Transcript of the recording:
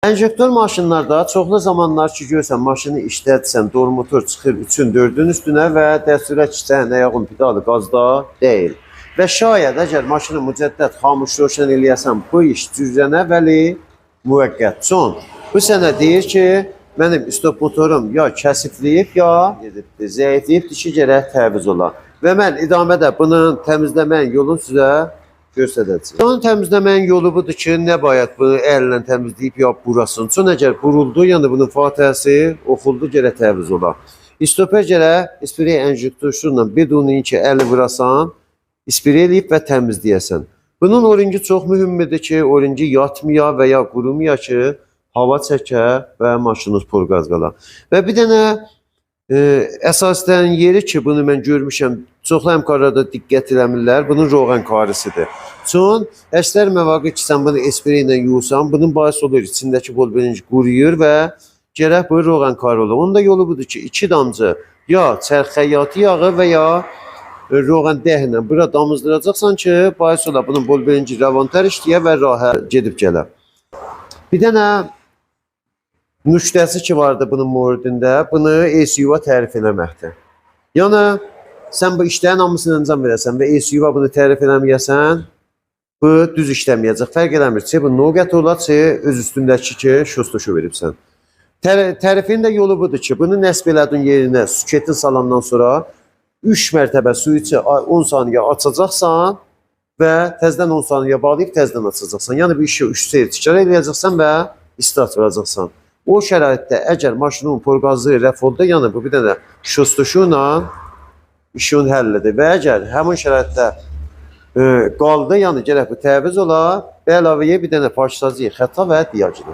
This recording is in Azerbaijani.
Enjektör maşınlarda çoxlu zamanlar ki görsən maşını işlətsən, dormotor çıxır 3-ün 4-ün üstünə və dəstürə keçən ayağın pedalı qazda deyil. Və şayət əgər maşını mücəddət xamuş roşan eləyəsən, bu iş cüzənəvəli müvəqqət. Son, bu sənə deyir ki, mənim stop motorum ya kəsifləyib, ya zəifləyibdir ki, gərək təviz ola. Və mən idamədə bunun təmizləmən yolunu sizə göstərəcəm. Onun təmizləməyin yolu budur ki, nə bayaq bunu əllə təmizləyib ya burasın. Son əgər buruldu, yəni bunun fatihəsi oxuldu, gərək təviz ola. İstoper gərək sprey enjektorla bedunun ki, əli vurasan, sprey eləyib və təmizləyəsən. Bunun orinci çox mühümdür ki, orinci yatmaya və ya qurumaya ki, hava çəkə və maşınız porqaz qala. Və bir dənə əsasdən yeri ki, bunu mən görmüşəm, çoxlu həmkarlarda diqqət eləmirlər, bunun roğan karisidir. Son, əksər məvaqe ki, sən bunu sprey ilə yuyursan, bunun bahis olur, içindəki bol birinci quruyur və gərək bu roğan karı olur. Onun da yolu budur ki, 2 damcı ya çərxəyyatı yağı və ya roğan dəhlə bura damızdıracaqsan ki, bahis olar, bunun bol birinci rəvantar işləyə və rahət gedib gələ. Bir dənə nüştəsi ki vardı bunun moridində, bunu ECU-a tərif eləməkdir. Yəni, sən bu işlərin hamısını əncam verəsən və ECU-a bunu tərif eləməyəsən, bu düz işləməyəcək. Fərq eləmir. Çi bu noqət ola, çi öz üstündəki ki, şostoşu veribsən. Tərifin də yolu budur ki, bunu nəsb elədin yerinə süketin salandan sonra 3 mərtəbə su içi 10 saniyə açacaqsan və təzdən 10 saniyə bağlayıb təzdən açacaqsan. Yəni, bu işi 3 seyir tikrar eləyəcəksən və istirahat verəcəksən. O şəraitdə əgər maşının porqazı rəf oldu, yəni bu bir dənə şostoşu ilə işin həllidir. Və əgər həmin şəraitdə qaldı, yəni gərək bu təviz ola və əlavəyə bir dənə parçasızı xəta və diyacıdır.